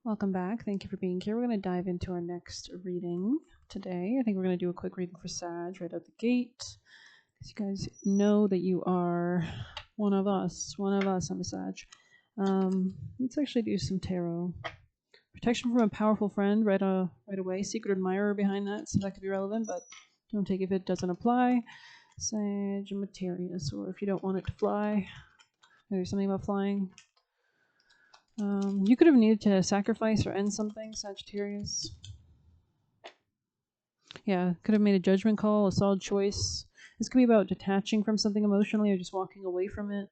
Welcome back. Thank you for being here. We're going to dive into our next reading today. I think we're going to do a quick reading for Sag right out the gate. Because you guys know that you are one of us. I'm a Sag. Let's actually do some tarot. Protection from a powerful friend right away. Secret admirer behind that, so that could be relevant, but don't take if it doesn't apply. Sagittarius, or if you don't want it to fly. There's something about flying. You could have needed to sacrifice or end something, Sagittarius. Yeah, could have made a judgment call, a solid choice. This could be about detaching from something emotionally or just walking away from it.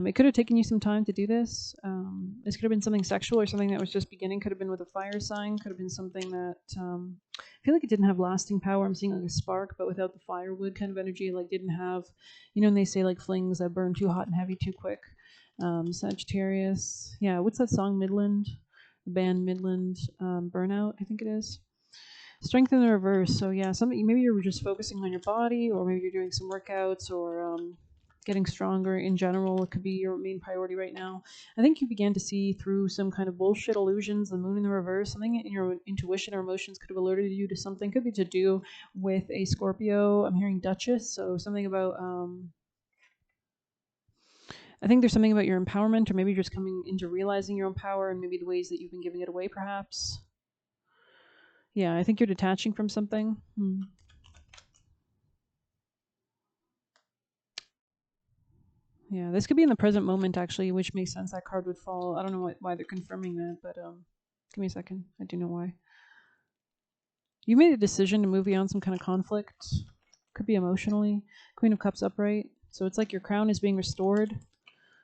It could have taken you some time to do this. This could have been something sexual or something that was just beginning. Could have been with a fire sign. Could have been something that I feel like it didn't have lasting power. I'm seeing like a spark, but without the firewood kind of energy. Like didn't have, when they say like flings that burn too hot and heavy too quick. Sagittarius. Yeah, what's that song? Midland, the band Midland. Burnout, I think it is. Strength in the reverse. So yeah, something maybe you're just focusing on your body, or maybe you're doing some workouts, or getting stronger in general. It could be your main priority right now. I think you began to see through some kind of bullshit illusions, the moon in the reverse. Something in your intuition or emotions could have alerted you to something. Could be to do with a Scorpio. I'm hearing Duchess, so something about I think there's something about your empowerment, or maybe you're just coming into realizing your own power and maybe the ways that you've been giving it away, perhaps. Yeah, I think you're detaching from something. Yeah, this could be in the present moment, actually, which makes sense. That card would fall. I don't know why they're confirming that, but give me a second. I do know why. You made a decision to move beyond some kind of conflict. Could be emotionally. Queen of Cups upright. So it's like your crown is being restored.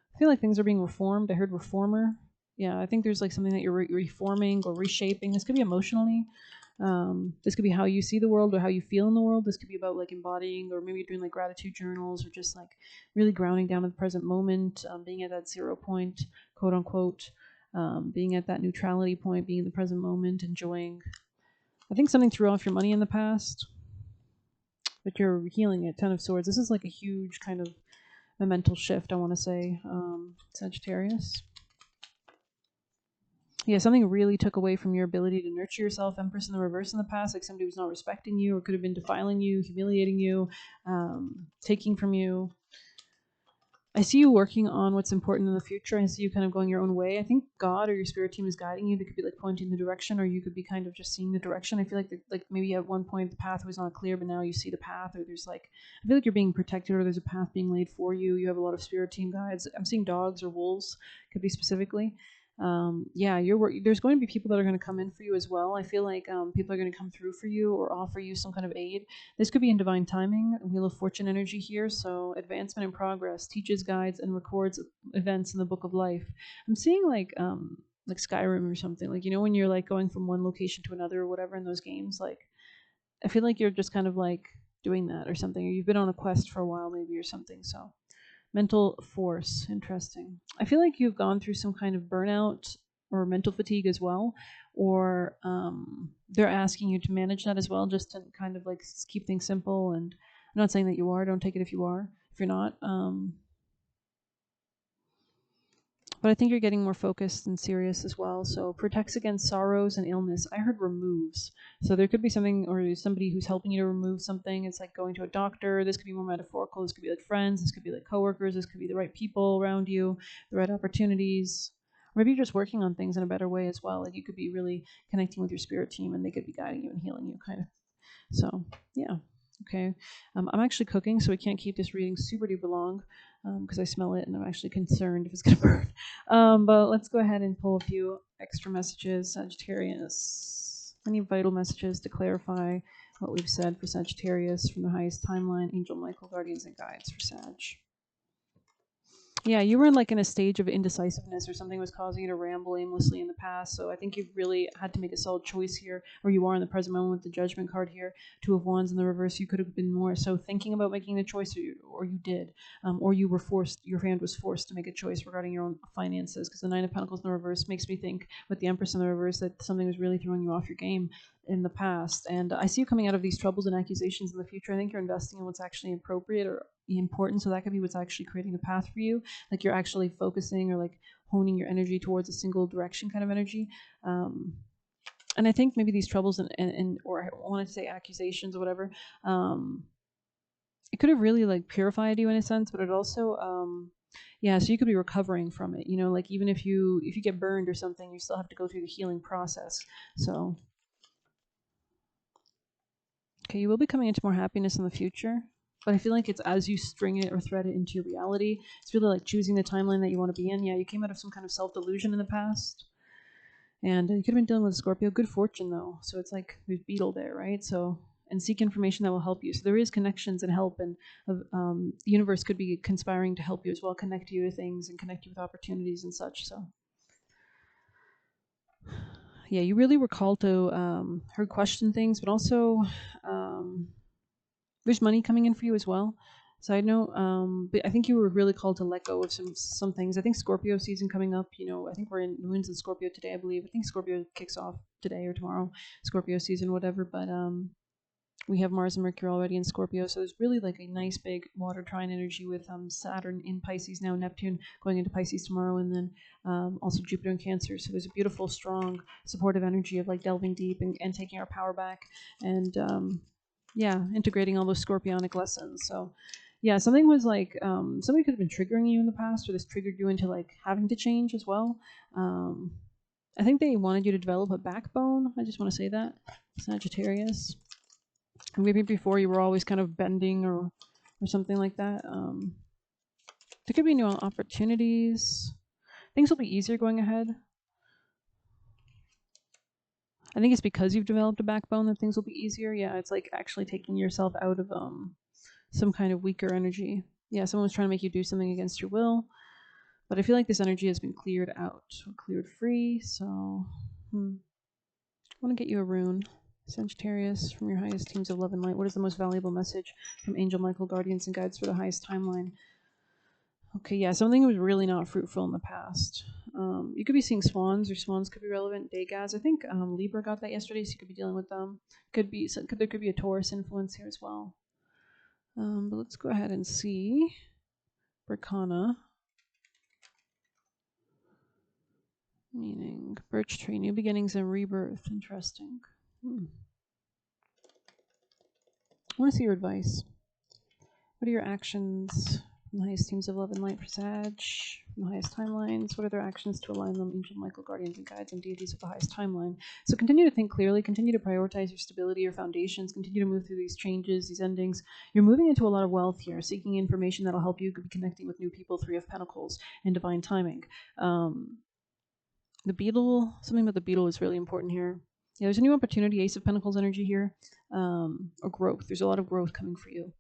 I feel like things are being reformed. I heard reformer. Yeah, I think there's like something that you're reforming or reshaping. This could be emotionally. This could be how you see the world or how you feel in the world. This could be about like embodying, or maybe you're doing like gratitude journals, or just like really grounding down in the present moment, being at that 0 point, quote unquote, being at that neutrality point, being in the present moment, enjoying. I think something threw off your money in the past, but you're healing it. 10 of Swords. This is like a huge kind of a mental shift, I want to say, Sagittarius. Yeah, something really took away from your ability to nurture yourself. Empress in the reverse in the past, like somebody was not respecting you, or could have been defiling you, humiliating you, taking from you. I see you working on what's important in the future. I see you kind of going your own way. I think God or your spirit team is guiding you. They could be like pointing the direction, or you could be kind of just seeing the direction. I feel like maybe at one point the path was not clear, but now you see the path, or there's like, I feel like you're being protected, or there's a path being laid for you. You have a lot of spirit team guides. I'm seeing dogs or wolves, could be specifically. Yeah, there's going to be people that are going to come in for you as well. I feel like people are going to come through for you or offer you some kind of aid. This could be in divine timing. Wheel of Fortune energy here. So advancement in progress, teaches, guides, and records events in the book of life. I'm seeing like Skyrim or something. Like, when you're like going from one location to another or whatever in those games, like I feel like you're just kind of like doing that or something, or you've been on a quest for a while maybe or something. So mental force, interesting. I feel like you've gone through some kind of burnout or mental fatigue as well, or they're asking you to manage that as well, just to kind of like keep things simple. And I'm not saying that you are. Don't take it if you are. If you're not, but I think you're getting more focused and serious as well. So protects against sorrows and illness. I heard removes. So there could be something, or somebody who's helping you to remove something. It's like going to a doctor. This could be more metaphorical. This could be like friends. This could be like coworkers. This could be the right people around you, the right opportunities. Or maybe you're just working on things in a better way as well. Like you could be really connecting with your spirit team, and they could be guiding you and healing you, kind of. So yeah. Okay. I'm actually cooking, so we can't keep this reading super duper long because I smell it and I'm actually concerned if it's going to burn. But let's go ahead and pull a few extra messages. Sagittarius. Any vital messages to clarify what we've said for Sagittarius from the highest timeline, Angel Michael, guardians, and guides for Sag. Yeah, you were in like in a stage of indecisiveness, or something was causing you to ramble aimlessly in the past. So I think you've really had to make a solid choice here, or you are in the present moment with the Judgment card here. 2 of Wands in the reverse. You could have been more so thinking about making the choice, or you did, or you were forced. Your hand was forced to make a choice regarding your own finances, because the 9 of Pentacles in the reverse makes me think, with the Empress in the reverse, that something was really throwing you off your game in the past. And I see you coming out of these troubles and accusations in the future. I think you're investing in what's actually appropriate, or important. So that could be what's actually creating the path for you. Like you're actually focusing or like honing your energy towards a single direction kind of energy. And I think maybe these troubles and or I want to say accusations or whatever, it could have really like purified you in a sense, but it also, yeah, so you could be recovering from it. You know, like even if you get burned or something, you still have to go through the healing process. So, okay, you will be coming into more happiness in the future. But I feel like it's as you string it or thread it into your reality, it's really like choosing the timeline that you want to be in. Yeah, you came out of some kind of self delusion in the past, and you could have been dealing with a Scorpio. Good fortune though, so it's like there's beetle there, right? So and seek information that will help you. So there is connections and help, and the universe could be conspiring to help you as well, connect you to things and connect you with opportunities and such. So yeah, you really were called to her question things, but also um, there's money coming in for you as well. Side note, but I think you were really called to let go of some things. I think Scorpio season coming up. You know, I think we're in Moon's in Scorpio today. I believe. I think Scorpio kicks off today or tomorrow. Scorpio season, whatever. But we have Mars and Mercury already in Scorpio, so there's really like a nice big water trine energy with Saturn in Pisces now, Neptune going into Pisces tomorrow, and then also Jupiter in Cancer. So there's a beautiful, strong, supportive energy of like delving deep and taking our power back, and yeah, integrating all those scorpionic lessons. So yeah, something was like somebody could have been triggering you in the past, or this triggered you into like having to change as well. Um, I think they wanted you to develop a backbone. I just want to say that, Sagittarius. Maybe before you were always kind of bending or something like that. There could be new opportunities. Things will be easier going ahead. I think it's because you've developed a backbone that things will be easier. Yeah, it's like actually taking yourself out of some kind of weaker energy. Yeah, someone was trying to make you do something against your will, but I feel like this energy has been cleared out, or cleared free. So, I want to get you a rune. Sagittarius, from your highest teams of love and light, what is the most valuable message from Angel Michael, guardians, and guides for the highest timeline? Okay, yeah, something was really not fruitful in the past. You could be seeing swans, or swans could be relevant. Degas, I think Libra got that yesterday, so you could be dealing with them. There could be a Taurus influence here as well. But let's go ahead and see. Berkana, meaning birch tree, new beginnings and rebirth. Interesting. I want to see your advice. What are your actions from the highest teams of love and light for Sag? From the highest timelines, what are their actions to align them? Angel Michael, guardians and guides, and deities of the highest timeline. So continue to think clearly, continue to prioritize your stability, your foundations, continue to move through these changes, these endings. You're moving into a lot of wealth here, seeking information that'll help you be connecting with new people, Three of Pentacles, and divine timing. The beetle, something about the beetle is really important here. Yeah, there's a new opportunity, Ace of Pentacles energy here, or growth. There's a lot of growth coming for you,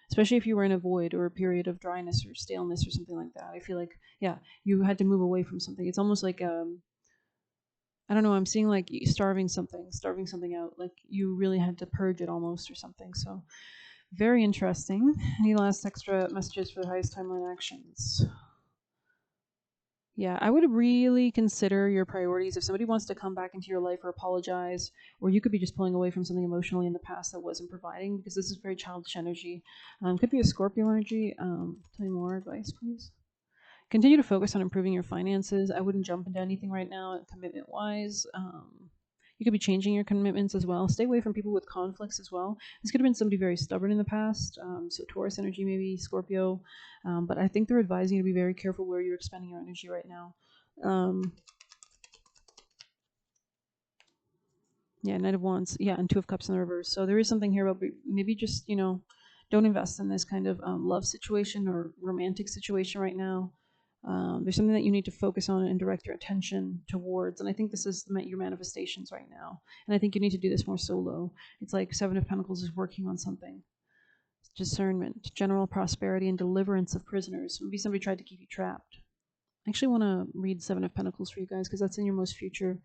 especially if you were in a void or a period of dryness or staleness or something like that. I feel like, yeah, you had to move away from something. It's almost like, I don't know, I'm seeing like starving something out. Like you really had to purge it almost or something. So very interesting. Any last extra messages for the highest timeline actions? Yeah, I would really consider your priorities. If somebody wants to come back into your life or apologize, or you could be just pulling away from something emotionally in the past that wasn't providing, because this is very childish energy. Could be a Scorpio energy. Tell me more advice, please. Continue to focus on improving your finances. I wouldn't jump into anything right now, commitment wise. You could be changing your commitments as well. Stay away from people with conflicts as well. This could have been somebody very stubborn in the past. So Taurus energy, maybe Scorpio. But I think they're advising you to be very careful where you're expending your energy right now. Yeah, Knight of Wands. Yeah, and Two of Cups in the reverse. So there is something here about maybe just, don't invest in this kind of love situation or romantic situation right now. There's something that you need to focus on and direct your attention towards. And I think this is your manifestations right now. And I think you need to do this more solo. It's like Seven of Pentacles is working on something. Discernment, general prosperity, and deliverance of prisoners. Maybe somebody tried to keep you trapped. I actually want to read Seven of Pentacles for you guys because that's in your most future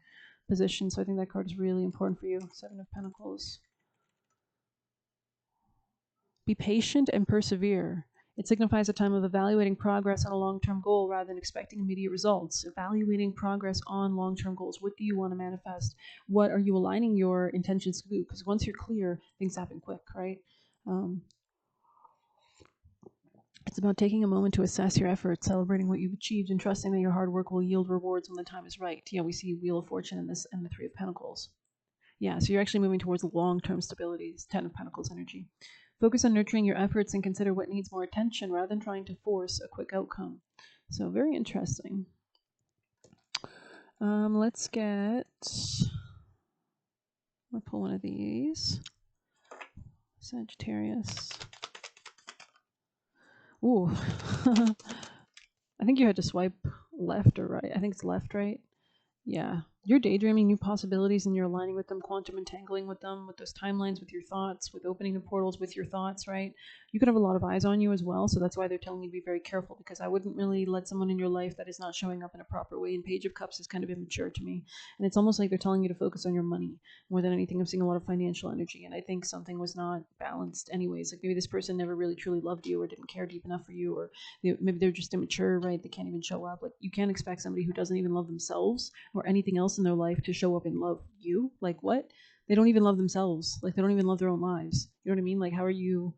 position. So I think that card is really important for you. Seven of Pentacles. Be patient and persevere. It signifies a time of evaluating progress on a long-term goal rather than expecting immediate results. Evaluating progress on long-term goals. What do you want to manifest? What are you aligning your intentions to do? Because once you're clear, things happen quick, right? It's about taking a moment to assess your efforts, celebrating what you've achieved, and trusting that your hard work will yield rewards when the time is right. Yeah, we see Wheel of Fortune in this and the Three of Pentacles. Yeah, so you're actually moving towards long-term stability. It's Ten of Pentacles energy. Focus on nurturing your efforts and consider what needs more attention rather than trying to force a quick outcome. So very interesting. Let's get... I'll pull one of these. Sagittarius. Ooh. I think you had to swipe left or right. I think it's left, right? Yeah. You're daydreaming new possibilities and you're aligning with them, quantum entangling with them, with those timelines, with your thoughts, with opening the portals with your thoughts, right? You could have a lot of eyes on you as well, so that's why they're telling you to be very careful, because I wouldn't really let someone in your life that is not showing up in a proper way. And Page of Cups is kind of immature to me. And it's almost like they're telling you to focus on your money more than anything. I'm seeing a lot of financial energy, and I think something was not balanced anyways. Like maybe this person never really truly loved you or didn't care deep enough for you, or maybe they're just immature, right? They can't even show up. Like you can't expect somebody who doesn't even love themselves or anything else in their life to show up and love you. Like what? They don't even love themselves. Like they don't even love their own lives. You know what I mean? Like how are you?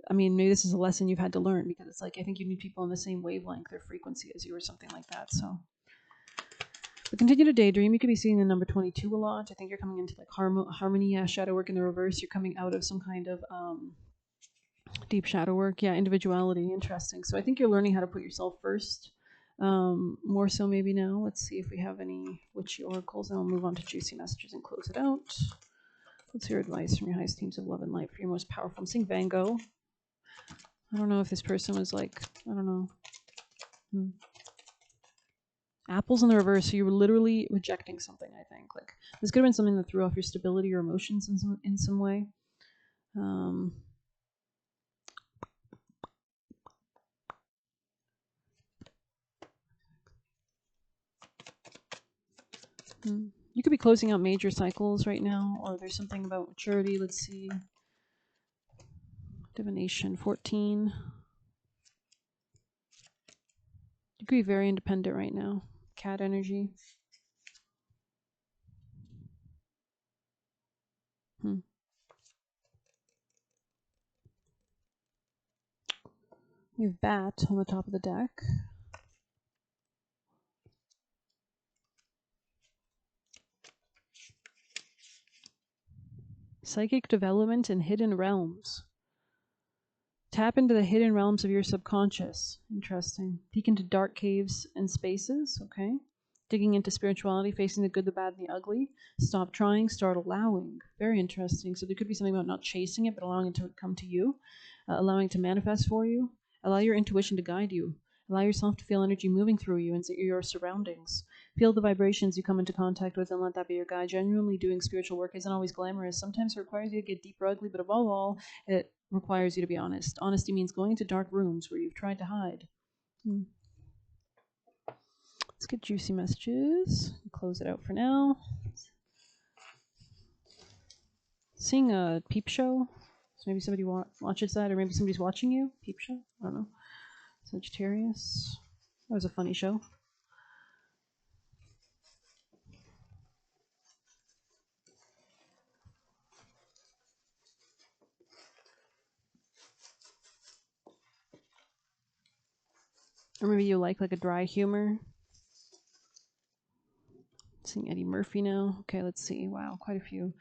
I mean, maybe this is a lesson you've had to learn, because it's like I think you need people on the same wavelength or frequency as you or something like that. So but continue to daydream. You could be seeing the number 22 a lot. I think you're coming into like harmony, shadow work in the reverse. You're coming out of some kind of deep shadow work. Yeah, individuality. Interesting. So I think you're learning how to put yourself first. More so maybe now. Let's see if we have any witchy oracles, and I'll move on to juicy messages and close it out. What's your advice from your highest teams of love and light for your most powerful? I'm seeing Van Gogh. I don't know if this person was like, I don't know. Apples in the reverse, so you were literally rejecting something, I think. Like this could have been something that threw off your stability or emotions in some way. You could be closing out major cycles right now, or there's something about maturity. Let's see. Divination 14. You could be very independent right now. Cat energy. We have Bat on the top of the deck. Psychic development in hidden realms. Tap into the hidden realms of your subconscious. Interesting. Peek into dark caves and spaces. Okay. Digging into spirituality, facing the good, the bad, and the ugly. Stop trying, start allowing. Very interesting. So there could be something about not chasing it, but allowing it to come to you. Allowing it to manifest for you. Allow your intuition to guide you. Allow yourself to feel energy moving through you and your surroundings. Feel the vibrations you come into contact with and let that be your guide. Genuinely doing spiritual work isn't always glamorous. Sometimes it requires you to get deep or ugly, but above all, it requires you to be honest. Honesty means going into dark rooms where you've tried to hide. Let's get juicy messages. Close it out for now. Seeing a peep show. So maybe somebody watches that, or maybe somebody's watching you. Peep show? I don't know. Sagittarius. That was a funny show. Or maybe you like a dry humor. Seeing Eddie Murphy now. Okay, let's see. Wow, quite a few.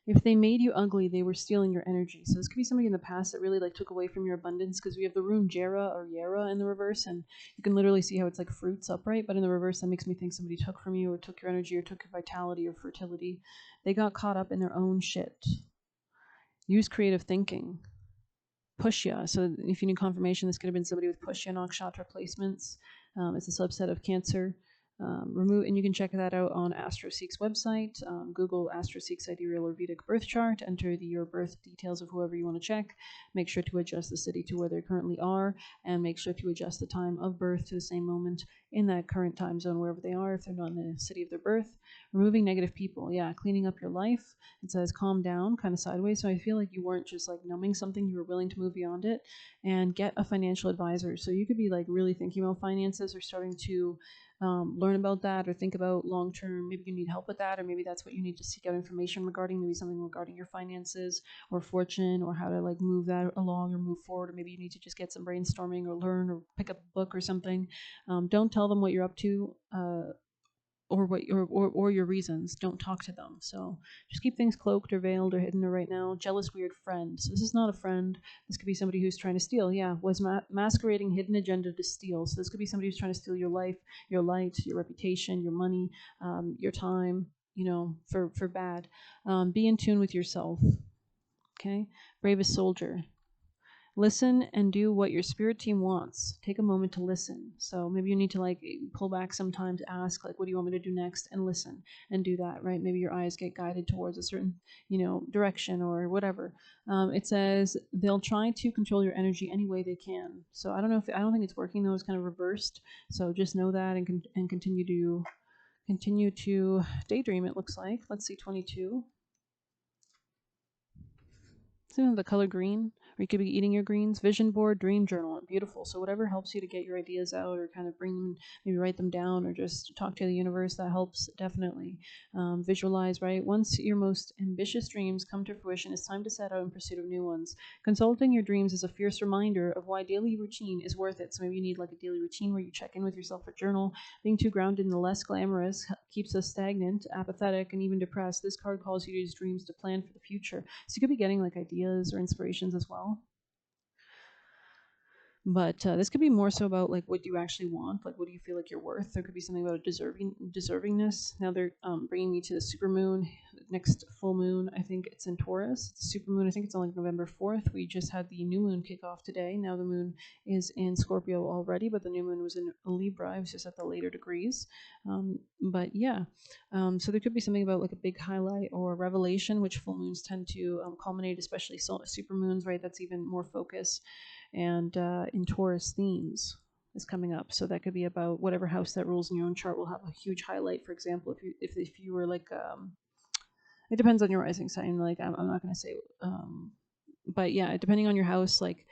If they made you ugly, they were stealing your energy. So this could be somebody in the past that really took away from your abundance, because we have the rune Jera or Yera in the reverse, and you can literally see how it's like fruits upright, but in the reverse that makes me think somebody took from you or took your energy or took your vitality or fertility. They got caught up in their own shit. Use creative thinking. Pushya. So if you need confirmation, this could have been somebody with Pushya nakshatra placements. It's a subset of Cancer. And you can check that out on AstroSeek's website. Google AstroSeek sidereal or Vedic birth chart. Enter your birth details of whoever you want to check. Make sure to adjust the city to where they currently are, and make sure to adjust the time of birth to the same moment in that current time zone wherever they are, if they're not in the city of their birth. Removing negative people. Yeah, cleaning up your life. It says calm down, kind of sideways. So I feel like you weren't just numbing something, you were willing to move beyond it and get a financial advisor. So you could be really thinking about finances or starting to learn about that or think about long term. Maybe you need help with that, or maybe that's what you need to seek out information regarding. Maybe something regarding your finances or fortune, or how to like move that along or move forward. Or maybe you need to just get some brainstorming or learn or pick up a book or something. Don't tell them what you're up to. Or what or your reasons. Don't talk to them. So just keep things cloaked or veiled or hidden. Or right now, jealous weird friend. So this is not a friend. This could be somebody who's trying to steal. Yeah, was masquerading hidden agenda to steal. So this could be somebody who's trying to steal your life, your light, your reputation, your money, your time. For bad. Be in tune with yourself. Okay, bravest soldier. Listen and do what your spirit team wants. Take a moment to listen. So maybe you need to like pull back sometimes, ask like, what do you want me to do next, and listen and do that, right? Maybe your eyes get guided towards a certain direction or whatever. It says they'll try to control your energy any way they can. So I don't think it's working though. It's kind of reversed. So just know that and continue to daydream. It looks like. Let's see, 22. So the color green, or you could be eating your greens. Vision board, dream journal, beautiful. So whatever helps you to get your ideas out, or kind of bring them, maybe write them down, or just talk to the universe. That helps definitely. Visualize, right? Once your most ambitious dreams come to fruition, it's time to set out in pursuit of new ones. Consulting your dreams is a fierce reminder of why daily routine is worth it. So maybe you need like a daily routine where you check in with yourself or journal. Being too grounded in the less glamorous keeps us stagnant, apathetic, and even depressed. This card calls you to use dreams to plan for the future. So you could be getting like ideas or inspirations as well. But this could be more so about like what do you actually want, like what do you feel like you're worth. There could be something about deservingness. Now they're bringing me to the supermoon, next full moon. I think it's in Taurus. It's supermoon. I think it's on like November 4th. We just had the new moon kick off today. Now the moon is in Scorpio already, but the new moon was in Libra. It was just at the later degrees. But yeah, so there could be something about like a big highlight or revelation, which full moons tend to culminate, especially supermoons, right? That's even more focus and in Taurus themes is coming up. So that could be about whatever house that rules in your own chart will have a huge highlight. For example, if you were like, it depends on your rising sign. Like I'm not going to say, but yeah, depending on your house, like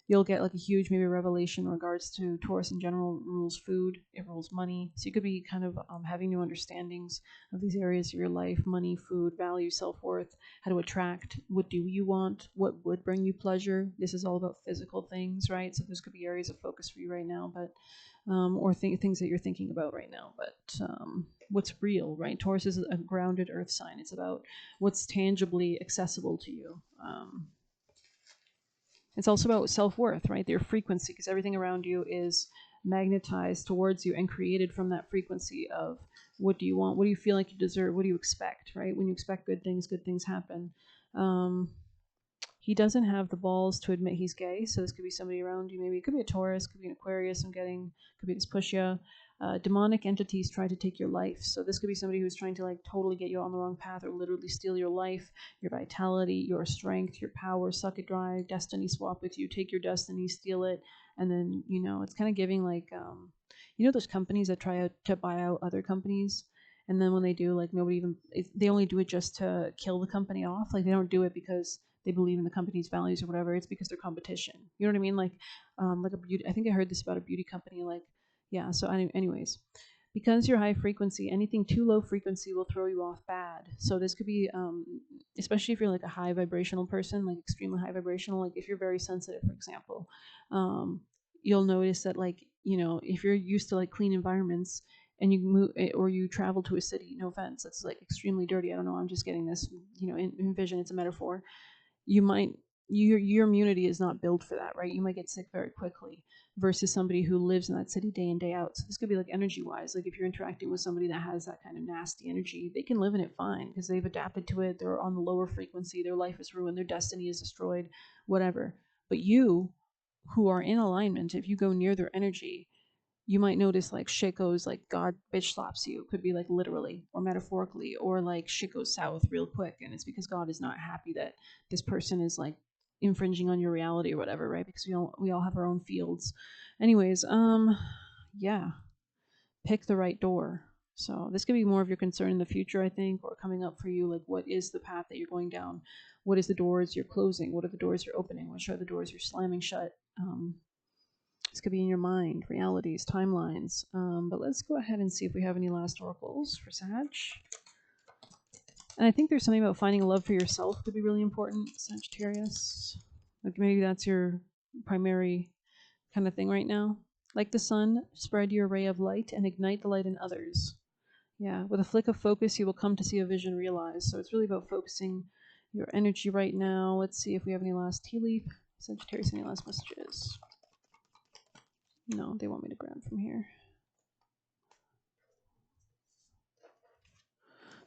you'll get like a huge maybe revelation in regards to Taurus in general. Rules food, it rules money. So you could be kind of having new understandings of these areas of your life: money, food, value, self-worth, how to attract, what do you want, what would bring you pleasure. This is all about physical things, right? So this could be areas of focus for you right now, but or things that you're thinking about right now. But what's real, right? Taurus is a grounded earth sign. It's about what's tangibly accessible to you. It's also about self-worth, right? Your frequency, because everything around you is magnetized towards you and created from that frequency of what do you want, what do you feel like you deserve, what do you expect, right? When you expect good things happen. He doesn't have the balls to admit he's gay, so this could be somebody around you. Maybe it could be a Taurus, could be an Aquarius. Could be this Pusha. Demonic entities try to take your life, so this could be somebody who's trying to like totally get you on the wrong path or literally steal your life, your vitality, your strength, your power, suck it dry, destiny swap with you, take your destiny, steal it, and then it's kind of giving like those companies that try to buy out other companies. And then when they do, like nobody even they only do it just to kill the company off. Like they don't do it because they believe in the company's values or whatever. It's because they're competition. You know what I mean? Like a beauty. I think I heard this about a beauty company. Like, yeah. So, anyways, because you're high frequency, anything too low frequency will throw you off bad. So this could be, especially if you're like a high vibrational person, like extremely high vibrational. Like if you're very sensitive, for example, you'll notice that if you're used to like clean environments and you move or you travel to a city, no offense, that's like extremely dirty. I don't know. I'm just getting this, envision. It's a metaphor. You might your immunity is not built for that, right? You might get sick very quickly versus somebody who lives in that city day in day out. So this could be like energy wise, like if you're interacting with somebody that has that kind of nasty energy, they can live in it fine because they've adapted to it. They're on the lower frequency, their life is ruined, their destiny is destroyed, whatever. But you who are in alignment, if you go near their energy, you might notice like shit goes like God bitch slaps you. Could be like literally or metaphorically, or like shit goes south real quick, and it's because God is not happy that this person is like infringing on your reality or whatever, right? Because we all have our own fields. Anyways, yeah, pick the right door. So this could be more of your concern in the future, I think, or coming up for you. Like, what is the path that you're going down? What is the doors you're closing? What are the doors you're opening? Which are the doors you're slamming shut? This could be in your mind, realities, timelines. But let's go ahead and see if we have any last oracles for Sag. And I think there's something about finding a love for yourself could be really important, Sagittarius. Like maybe that's your primary kind of thing right now. Like the sun, spread your ray of light and ignite the light in others. Yeah, with a flick of focus, you will come to see a vision realized. So it's really about focusing your energy right now. Let's see if we have any last tea leaf. Sagittarius, any last messages? No, they want me to grab from here.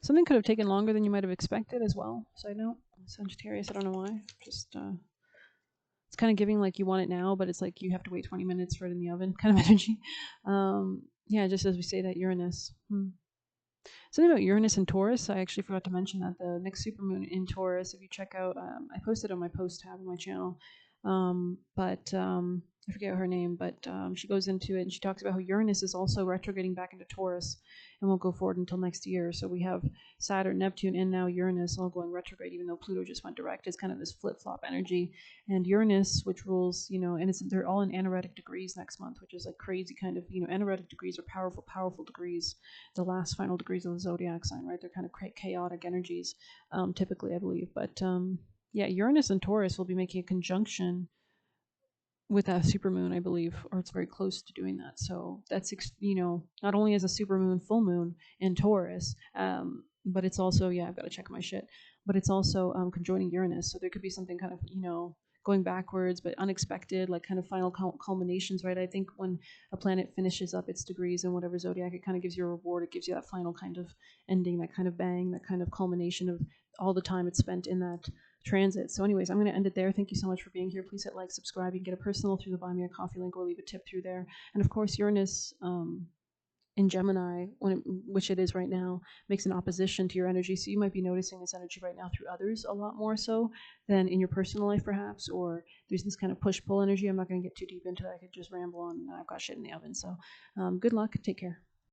Something could have taken longer than you might have expected as well. Side note, Sagittarius, I don't know why. Just it's kind of giving like you want it now, but it's like you have to wait 20 minutes for it in the oven kind of energy. Yeah, just as we say that Uranus. Something about Uranus and Taurus. I actually forgot to mention that the next supermoon in Taurus, if you check out, I posted on my post tab on my channel, but I forget her name, but she goes into it and she talks about how Uranus is also retrograding back into Taurus and won't go forward until next year. So we have Saturn, Neptune, and now Uranus all going retrograde, even though Pluto just went direct. It's kind of this flip-flop energy. And Uranus, which rules, and they're all in anaretic degrees next month, which is like crazy kind of, anaretic degrees are powerful, powerful degrees, the last final degrees of the zodiac sign, right? They're kind of chaotic energies, typically, I believe. But yeah, Uranus and Taurus will be making a conjunction with a supermoon, I believe, or it's very close to doing that. So that's, not only as a supermoon, full moon in Taurus, but it's also, I've got to check my shit, but it's also conjoining Uranus. So there could be something kind of, going backwards, but unexpected, like kind of final culminations, right? I think when a planet finishes up its degrees in whatever zodiac, it kind of gives you a reward. It gives you that final kind of ending, that kind of bang, that kind of culmination of all the time it's spent in that transit. So anyways, I'm going to end it there. Thank you so much for being here. Please hit like, subscribe. You can get a personal through the Buy Me a Coffee link or leave a tip through there. And of course, Uranus in Gemini, which it is right now, makes an opposition to your energy. So you might be noticing this energy right now through others a lot more so than in your personal life, perhaps, or there's this kind of push-pull energy. I'm not going to get too deep into that. I could just ramble on. I've got shit in the oven. So good luck. Take care.